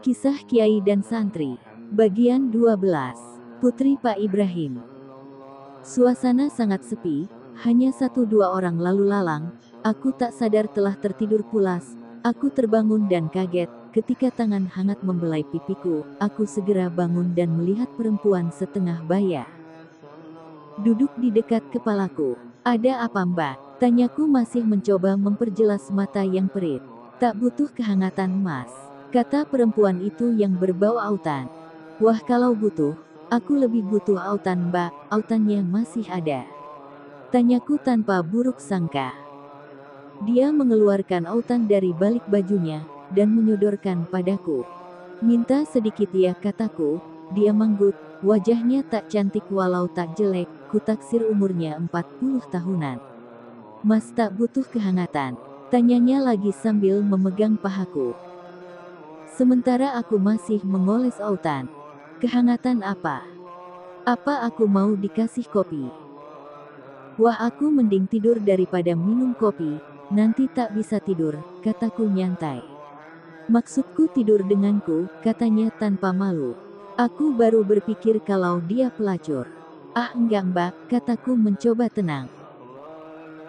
Kisah Kiai dan Santri, bagian 12. Putri Pak Ibrahim. Suasana sangat sepi, hanya 1-2 orang lalu lalang. Aku tak sadar telah tertidur pulas. Aku terbangun dan kaget, ketika tangan hangat membelai pipiku. Aku segera bangun dan melihat perempuan setengah baya duduk di dekat kepalaku. "Ada apa, Mbak?" tanyaku masih mencoba memperjelas mata yang perit. "Tak butuh kehangatan, Mas," kata perempuan itu yang berbau autan. "Wah, kalau butuh, aku lebih butuh autan, Mbak." "Autannya masih ada?" tanyaku tanpa buruk sangka. Dia mengeluarkan autan dari balik bajunya, dan menyodorkan padaku. "Minta sedikit ya," kataku. Dia manggut, wajahnya tak cantik walau tak jelek, kutaksir umurnya 40 tahunan. "Mas tak butuh kehangatan?" tanyanya lagi sambil memegang pahaku. Sementara aku masih mengoles autan. "Kehangatan apa? Apa aku mau dikasih kopi?" "Wah, aku mending tidur daripada minum kopi, nanti tak bisa tidur," kataku nyantai. "Maksudku tidur denganku," katanya tanpa malu. Aku baru berpikir kalau dia pelacur. "Ah enggak, Mbak," kataku mencoba tenang.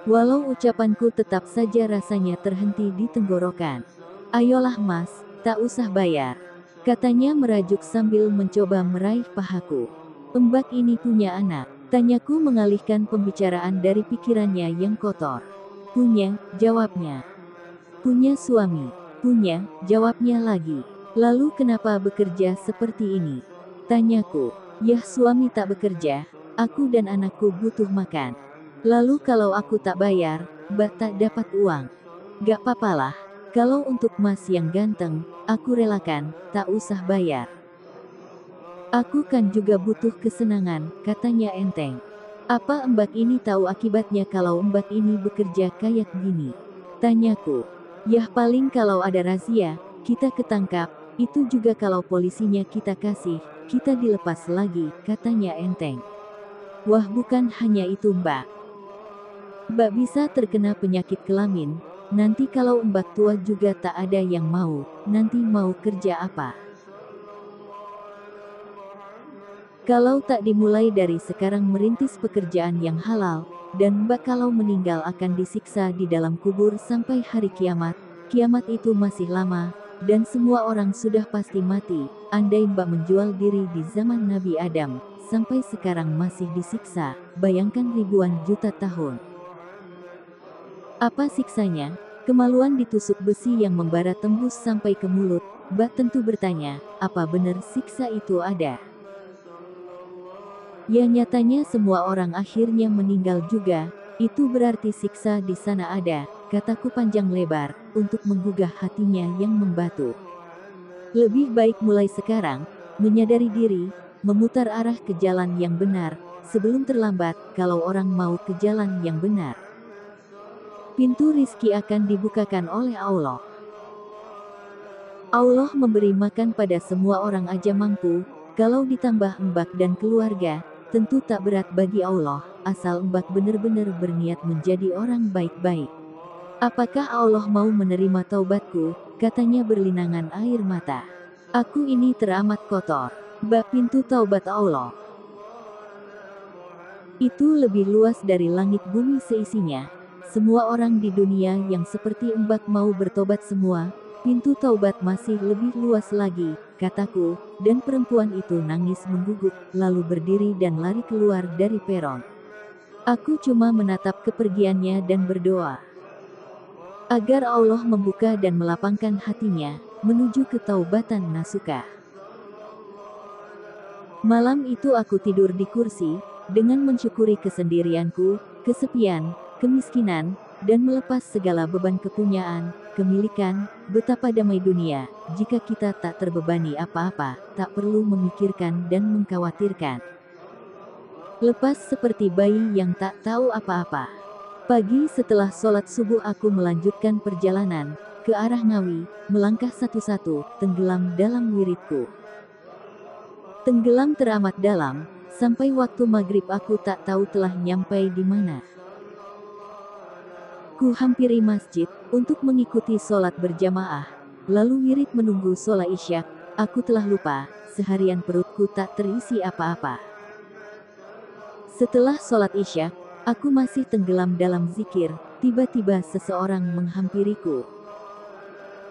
Walau ucapanku tetap saja rasanya terhenti di tenggorokan. "Ayolah Mas, tak usah bayar," katanya merajuk sambil mencoba meraih pahaku. "Mbak ini punya anak?" tanyaku mengalihkan pembicaraan dari pikirannya yang kotor. "Punya," jawabnya. "Punya suami?" "Punya," jawabnya lagi. "Lalu kenapa bekerja seperti ini?" tanyaku. "Yah, suami tak bekerja, aku dan anakku butuh makan. Lalu kalau aku tak bayar, Mbak tak dapat uang." "Gak papalah, kalau untuk Mas yang ganteng, aku relakan, tak usah bayar. Aku kan juga butuh kesenangan," katanya enteng. "Apa Mbak ini tahu akibatnya kalau Mbak ini bekerja kayak gini?" tanyaku. "Yah, paling kalau ada razia, kita ketangkap, itu juga kalau polisinya kita kasih, kita dilepas lagi," katanya enteng. "Wah, bukan hanya itu, Mbak. Mbak bisa terkena penyakit kelamin, nanti kalau Mbak tua juga tak ada yang mau, nanti mau kerja apa? Kalau tak dimulai dari sekarang merintis pekerjaan yang halal, dan Mbak kalau meninggal akan disiksa di dalam kubur sampai hari kiamat. Kiamat itu masih lama, dan semua orang sudah pasti mati. Andai Mbak menjual diri di zaman Nabi Adam, sampai sekarang masih disiksa, bayangkan ribuan juta tahun. Apa siksanya?" "Kemaluan ditusuk besi yang membara tembus sampai ke mulut." Mbak tentu bertanya, "Apa benar siksa itu ada?" "Ya, nyatanya semua orang akhirnya meninggal juga. Itu berarti siksa di sana ada," kataku panjang lebar, untuk menggugah hatinya yang membatu. "Lebih baik mulai sekarang, menyadari diri, memutar arah ke jalan yang benar, sebelum terlambat. Kalau orang mau ke jalan yang benar, pintu rizki akan dibukakan oleh Allah. Allah memberi makan pada semua orang aja mampu, kalau ditambah Mbak dan keluarga, tentu tak berat bagi Allah, asal Mbak benar-benar berniat menjadi orang baik-baik." "Apakah Allah mau menerima taubatku?" katanya berlinangan air mata. "Aku ini teramat kotor. Mbak, pintu taubat Allah itu lebih luas dari langit bumi seisinya. Semua orang di dunia yang seperti Mbak mau bertobat semua, pintu taubat masih lebih luas lagi," kataku, dan perempuan itu nangis mengguguk, lalu berdiri dan lari keluar dari peron. Aku cuma menatap kepergiannya dan berdoa agar Allah membuka dan melapangkan hatinya, menuju ketaubatan nasuka. Malam itu aku tidur di kursi, dengan mensyukuri kesendirianku, kesepian, kemiskinan, dan melepas segala beban kepunyaan, kemilikan. Betapa damai dunia, jika kita tak terbebani apa-apa, tak perlu memikirkan dan mengkhawatirkan. Lepas seperti bayi yang tak tahu apa-apa. Pagi setelah sholat subuh aku melanjutkan perjalanan, ke arah Ngawi, melangkah satu-satu, tenggelam dalam wiridku. Tenggelam teramat dalam, sampai waktu maghrib aku tak tahu telah nyampai di mana. Ku hampiri masjid, untuk mengikuti sholat berjamaah, lalu wirid menunggu sholat isya. aku telah lupa, seharian perutku tak terisi apa-apa. Setelah sholat Isya, aku masih tenggelam dalam zikir, tiba-tiba seseorang menghampiriku.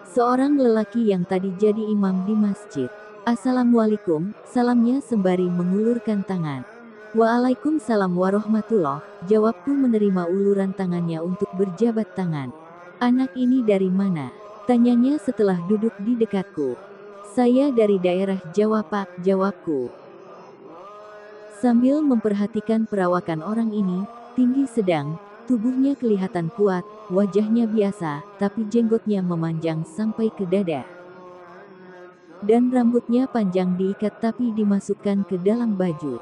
Seorang lelaki yang tadi jadi imam di masjid. Assalamualaikum, salamnya sembari mengulurkan tangan. Waalaikumsalam warahmatullah, jawabku menerima uluran tangannya untuk berjabat tangan. Anak ini dari mana? Tanyanya setelah duduk di dekatku. Saya dari daerah Jawa Pak, jawabku. Sambil memperhatikan perawakan orang ini, tinggi sedang, tubuhnya kelihatan kuat, wajahnya biasa, tapi jenggotnya memanjang sampai ke dada. Dan rambutnya panjang diikat tapi dimasukkan ke dalam baju.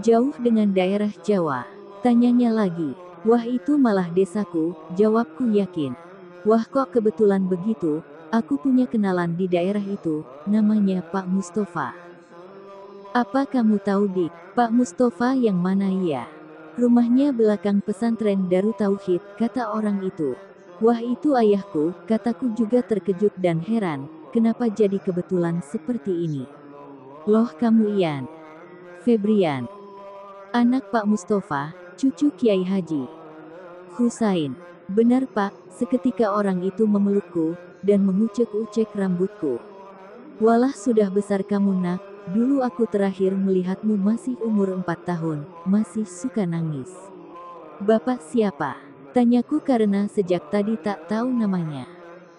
Jauh dengan daerah Jawa. Tanyanya lagi. Wah itu malah desaku, jawabku yakin. Wah kok kebetulan begitu, aku punya kenalan di daerah itu, namanya Pak Mustafa. Apa kamu tahu Dik, Pak Mustafa yang mana ya? Rumahnya belakang pesantren Darut Tauhid, kata orang itu. Wah itu ayahku, kataku juga terkejut dan heran, kenapa jadi kebetulan seperti ini. Loh kamu Ian Febrian, anak Pak Mustafa, cucu Kiai Haji Husain. Benar Pak, seketika orang itu memelukku, dan mengucek-ucek rambutku. Walah sudah besar kamu nak, dulu aku terakhir melihatmu masih umur 4 tahun, masih suka nangis. Bapak siapa? Tanyaku karena sejak tadi tak tahu namanya.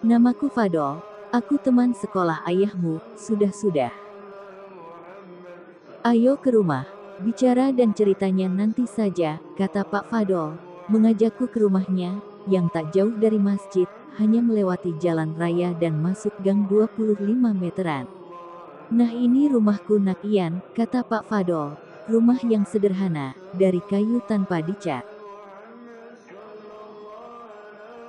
Namaku Fadol, aku teman sekolah ayahmu, sudah-sudah. Ayo ke rumah, bicara dan ceritanya nanti saja, kata Pak Fadol, mengajakku ke rumahnya, yang tak jauh dari masjid, hanya melewati jalan raya dan masuk gang 25 meteran. Nah ini rumahku nak Ian, kata Pak Fadol, rumah yang sederhana, dari kayu tanpa dicat.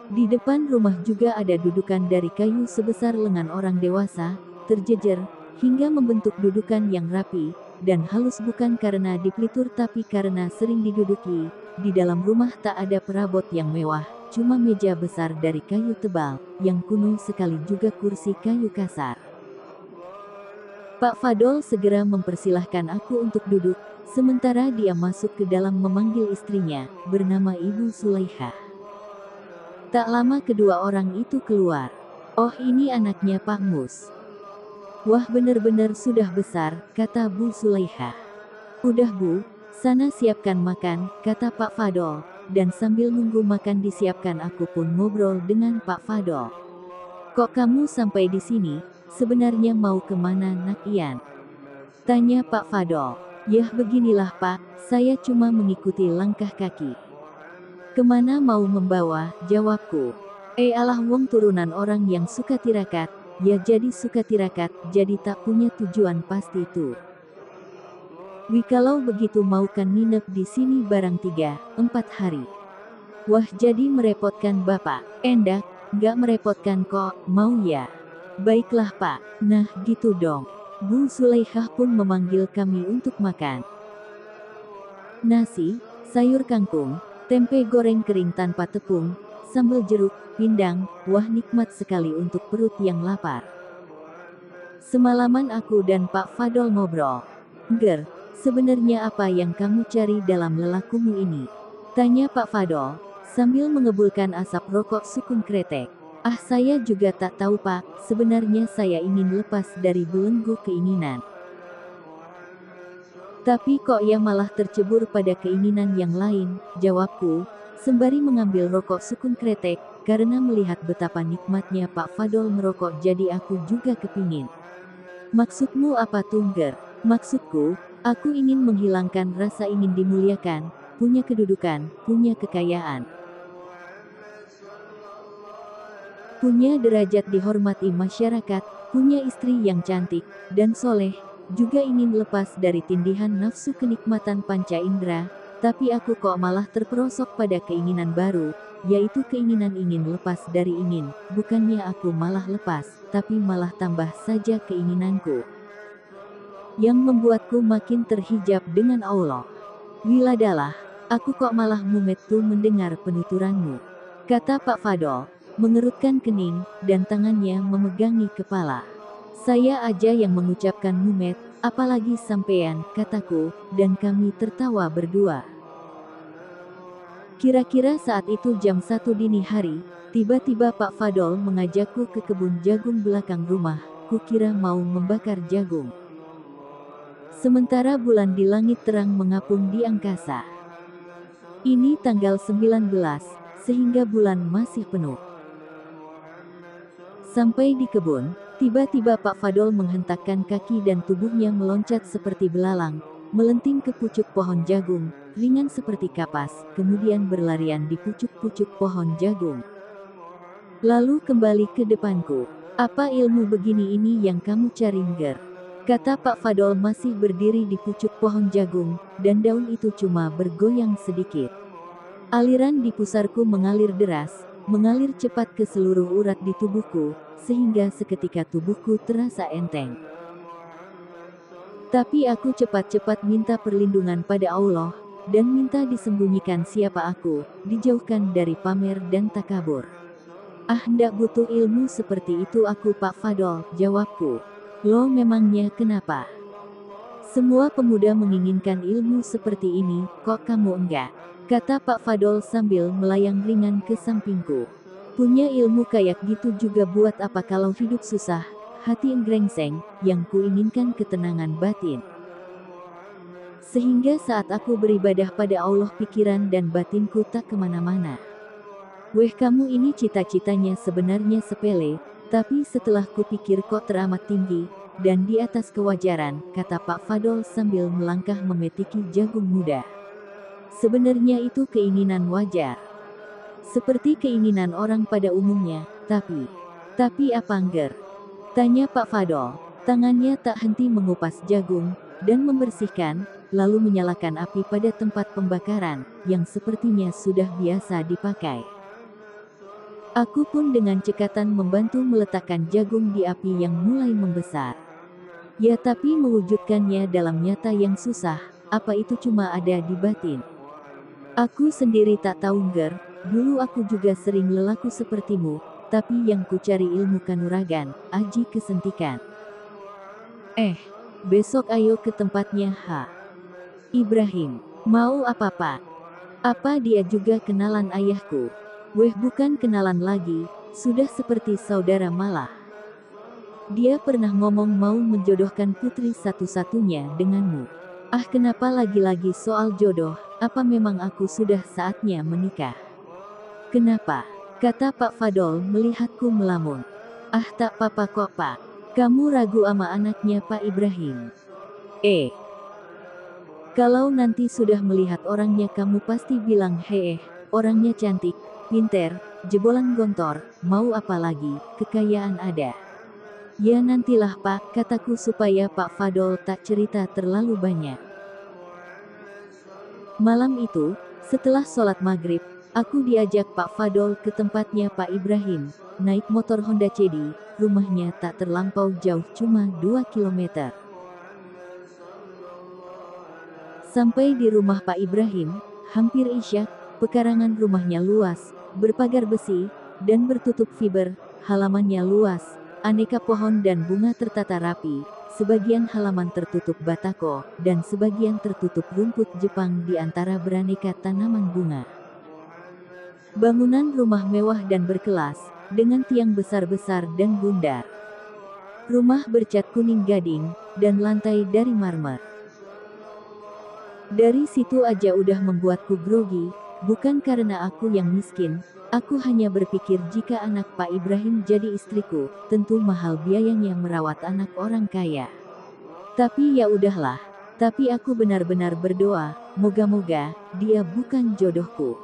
Di depan rumah juga ada dudukan dari kayu sebesar lengan orang dewasa, terjejer, hingga membentuk dudukan yang rapi, dan halus bukan karena dipelitur tapi karena sering diduduki. Di dalam rumah tak ada perabot yang mewah, cuma meja besar dari kayu tebal, yang kuno sekali juga kursi kayu kasar. Pak Fadol segera mempersilahkan aku untuk duduk, sementara dia masuk ke dalam memanggil istrinya, bernama Ibu Sulaihah. Tak lama kedua orang itu keluar. Oh ini anaknya Pak Mus. Wah benar-benar sudah besar, kata Bu Sulaihah. Udah Bu, sana siapkan makan, kata Pak Fadol, dan sambil nunggu makan disiapkan aku pun ngobrol dengan Pak Fadol. Kok kamu sampai di sini? Sebenarnya mau kemana nak Ian? Tanya Pak Fadol. Yah beginilah Pak, saya cuma mengikuti langkah kaki. Kemana mau membawa, jawabku. Alah wong turunan orang yang suka tirakat, ya jadi suka tirakat, jadi tak punya tujuan pasti tuh. Wih kalau begitu mau kan nginep di sini barang 3-4 hari. Wah jadi merepotkan Bapak, endak, nggak merepotkan kok, mau ya? Baiklah Pak, nah gitu dong. Bu Sulaihah pun memanggil kami untuk makan. Nasi, sayur kangkung, tempe goreng kering tanpa tepung, sambal jeruk, pindang, wah nikmat sekali untuk perut yang lapar. Semalaman aku dan Pak Fadol ngobrol. Ger, sebenarnya apa yang kamu cari dalam lelakumu ini? Tanya Pak Fadol, sambil mengebulkan asap rokok sukun kretek. Ah saya juga tak tahu Pak, sebenarnya saya ingin lepas dari belenggu keinginan. Tapi kok ya malah tercebur pada keinginan yang lain, jawabku, sembari mengambil rokok sukun kretek, karena melihat betapa nikmatnya Pak Fadol merokok jadi aku juga kepingin. Maksudmu apa Tungger? Maksudku, aku ingin menghilangkan rasa ingin dimuliakan, punya kedudukan, punya kekayaan. Punya derajat dihormati masyarakat, punya istri yang cantik, dan soleh, juga ingin lepas dari tindihan nafsu kenikmatan panca indera, tapi aku kok malah terperosok pada keinginan baru, yaitu keinginan ingin lepas dari ingin, bukannya aku malah lepas, tapi malah tambah saja keinginanku. Yang membuatku makin terhijab dengan Allah. Wiladalah, aku kok malah mumet tuh mendengar penuturanmu, kata Pak Fadol, mengerutkan kening, dan tangannya memegangi kepala. Saya aja yang mengucapkan Mumet, apalagi sampean, kataku, dan kami tertawa berdua. Kira-kira saat itu jam 1 dini hari, tiba-tiba Pak Fadol mengajakku ke kebun jagung belakang rumah, kukira mau membakar jagung. Sementara bulan di langit terang mengapung di angkasa. Ini tanggal 19, sehingga bulan masih penuh. Sampai di kebun, tiba-tiba Pak Fadol menghentakkan kaki dan tubuhnya meloncat seperti belalang, melenting ke pucuk pohon jagung, ringan seperti kapas, kemudian berlarian di pucuk-pucuk pohon jagung. Lalu kembali ke depanku. Apa ilmu begini ini yang kamu cari, Ngger? Kata Pak Fadol masih berdiri di pucuk pohon jagung, dan daun itu cuma bergoyang sedikit. Aliran di pusarku mengalir deras, mengalir cepat ke seluruh urat di tubuhku, sehingga seketika tubuhku terasa enteng. Tapi aku cepat-cepat minta perlindungan pada Allah, dan minta disembunyikan siapa aku, dijauhkan dari pamer dan takabur. Ah, ndak butuh ilmu seperti itu aku Pak Fadol, jawabku. Loh memangnya kenapa? Semua pemuda menginginkan ilmu seperti ini, kok kamu enggak? Kata Pak Fadol sambil melayang ringan ke sampingku. Punya ilmu kayak gitu juga buat apa kalau hidup susah, hati enggrengseng, yang kuinginkan ketenangan batin. Sehingga saat aku beribadah pada Allah pikiran dan batinku tak kemana-mana. Weh kamu ini cita-citanya sebenarnya sepele, tapi setelah kupikir kok teramat tinggi, dan di atas kewajaran, kata Pak Fadol sambil melangkah memetiki jagung muda. Sebenarnya itu keinginan wajar. Seperti keinginan orang pada umumnya, tapi apa Ngger? Tanya Pak Fadol. Tangannya tak henti mengupas jagung, dan membersihkan, lalu menyalakan api pada tempat pembakaran, yang sepertinya sudah biasa dipakai. Aku pun dengan cekatan membantu meletakkan jagung di api yang mulai membesar. Ya tapi mewujudkannya dalam nyata yang susah, apa itu cuma ada di batin. Aku sendiri tak tahu Ngger, dulu aku juga sering lelaku sepertimu, tapi yang ku cari ilmu kanuragan, aji kesentikan. Besok ayo ke tempatnya Ibrahim. Mau apa Pak? Apa dia juga kenalan ayahku? Weh bukan kenalan lagi, sudah seperti saudara malah. Dia pernah ngomong mau menjodohkan putri satu-satunya denganmu. Ah kenapa lagi-lagi soal jodoh, apa memang aku sudah saatnya menikah? Kenapa? Kata Pak Fadol melihatku melamun. Ah tak apa-apa kok Pak. Kamu ragu ama anaknya Pak Ibrahim. Kalau nanti sudah melihat orangnya kamu pasti bilang orangnya cantik, pinter, jebolan gontor, mau apa lagi, kekayaan ada. Ya nantilah Pak, kataku supaya Pak Fadol tak cerita terlalu banyak. Malam itu, setelah sholat maghrib, aku diajak Pak Fadol ke tempatnya Pak Ibrahim, naik motor Honda CD, rumahnya tak terlampau jauh cuma 2 km. Sampai di rumah Pak Ibrahim, hampir isya, pekarangan rumahnya luas, berpagar besi, dan bertutup fiber, halamannya luas, aneka pohon dan bunga tertata rapi, sebagian halaman tertutup batako, dan sebagian tertutup rumput Jepang di antara beraneka tanaman bunga. Bangunan rumah mewah dan berkelas, dengan tiang besar-besar dan bundar. Rumah bercat kuning gading, dan lantai dari marmer. Dari situ aja udah membuatku grogi, bukan karena aku yang miskin, aku hanya berpikir jika anak Pak Ibrahim jadi istriku, tentu mahal biayanya merawat anak orang kaya. Tapi ya udahlah, tapi aku benar-benar berdoa, moga-moga, dia bukan jodohku.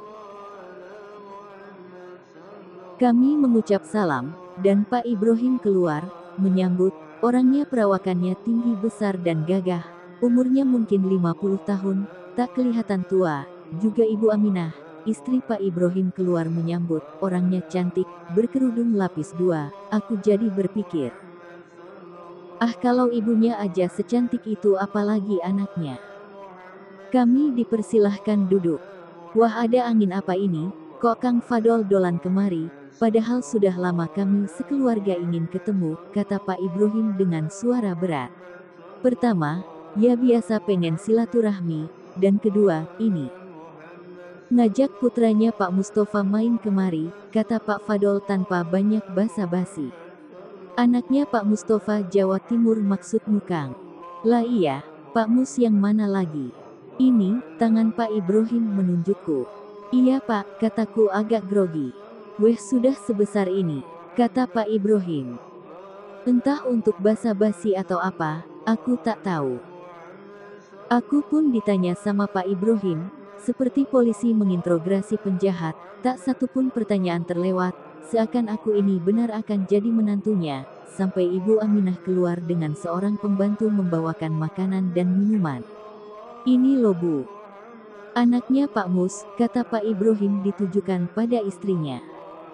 Kami mengucap salam, dan Pak Ibrahim keluar, menyambut, orangnya perawakannya tinggi besar dan gagah. Umurnya mungkin 50 tahun, tak kelihatan tua, juga Ibu Aminah, istri Pak Ibrahim keluar menyambut, orangnya cantik, berkerudung lapis 2, aku jadi berpikir. Ah kalau ibunya aja secantik itu apalagi anaknya. Kami dipersilahkan duduk. Wah ada angin apa ini, kok Kang Fadol dolan kemari, padahal sudah lama kami sekeluarga ingin ketemu, kata Pak Ibrahim dengan suara berat. Pertama, ya biasa pengen silaturahmi, dan kedua, ini ngajak putranya Pak Mustafa main kemari, kata Pak Fadol tanpa banyak basa-basi. Anaknya Pak Mustafa Jawa Timur maksudmu Kang? Lah iya, Pak Mus yang mana lagi? Ini, tangan Pak Ibrahim menunjukku. Iya Pak, kataku agak grogi. Weh sudah sebesar ini, kata Pak Ibrahim. Entah untuk basa-basi atau apa, aku tak tahu. Aku pun ditanya sama Pak Ibrahim, seperti polisi menginterogasi penjahat, tak satupun pertanyaan terlewat, seakan aku ini benar akan jadi menantunya, sampai Ibu Aminah keluar dengan seorang pembantu membawakan makanan dan minuman. Ini loh Bu. Anaknya Pak Mus, kata Pak Ibrahim ditujukan pada istrinya.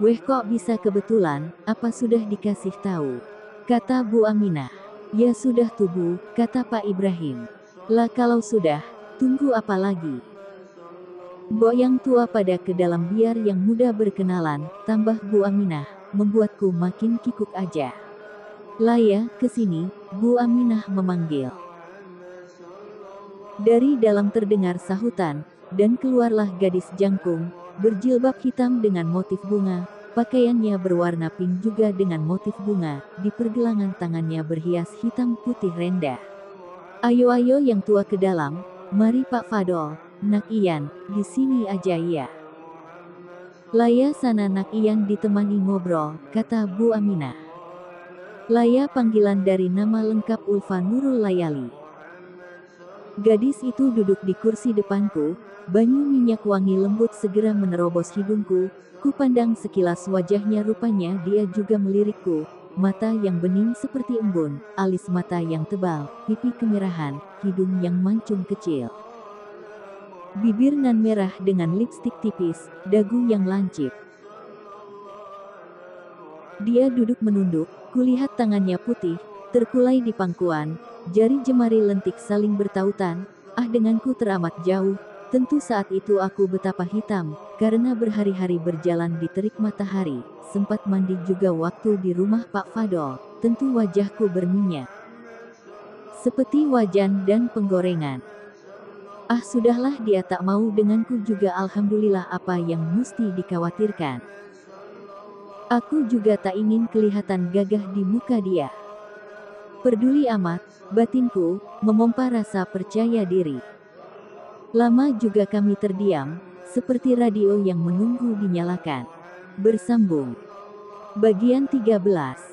Weh kok bisa kebetulan, apa sudah dikasih tahu? Kata Bu Aminah. Ya sudah tuh Bu, kata Pak Ibrahim. Lah kalau sudah, tunggu apa lagi? Mbok yang tua pada ke dalam biar yang muda berkenalan, tambah Bu Aminah, membuatku makin kikuk aja. Lah ya, kesini, Bu Aminah memanggil. Dari dalam terdengar sahutan, dan keluarlah gadis jangkung, berjilbab hitam dengan motif bunga, pakaiannya berwarna pink juga dengan motif bunga, di pergelangan tangannya berhias hitam putih rendah. Ayo yang tua ke dalam, mari Pak Fadol, Nak Iyan, di sini aja ya. Laya sana Nak Iyan ditemani ngobrol, kata Bu Aminah. Laya panggilan dari nama lengkap Ulfa Nurul Layali. Gadis itu duduk di kursi depanku, banyu minyak wangi lembut segera menerobos hidungku, kupandang sekilas wajahnya rupanya dia juga melirikku, mata yang bening seperti embun, alis mata yang tebal, pipi kemerahan, hidung yang mancung kecil. Bibir nan merah dengan lipstik tipis, dagu yang lancip. Dia duduk menunduk, kulihat tangannya putih, terkulai di pangkuan, jari jemari lentik saling bertautan, denganku teramat jauh, tentu saat itu aku betapa hitam, karena berhari-hari berjalan di terik matahari, sempat mandi juga waktu di rumah Pak Fadol, tentu wajahku berminyak. Seperti wajan dan penggorengan. Sudahlah dia tak mau denganku juga alhamdulillah apa yang mesti dikhawatirkan. Aku juga tak ingin kelihatan gagah di muka dia. Peduli amat, batinku, memompa rasa percaya diri. Lama juga kami terdiam, seperti radio yang menunggu dinyalakan. Bersambung. Bagian 13.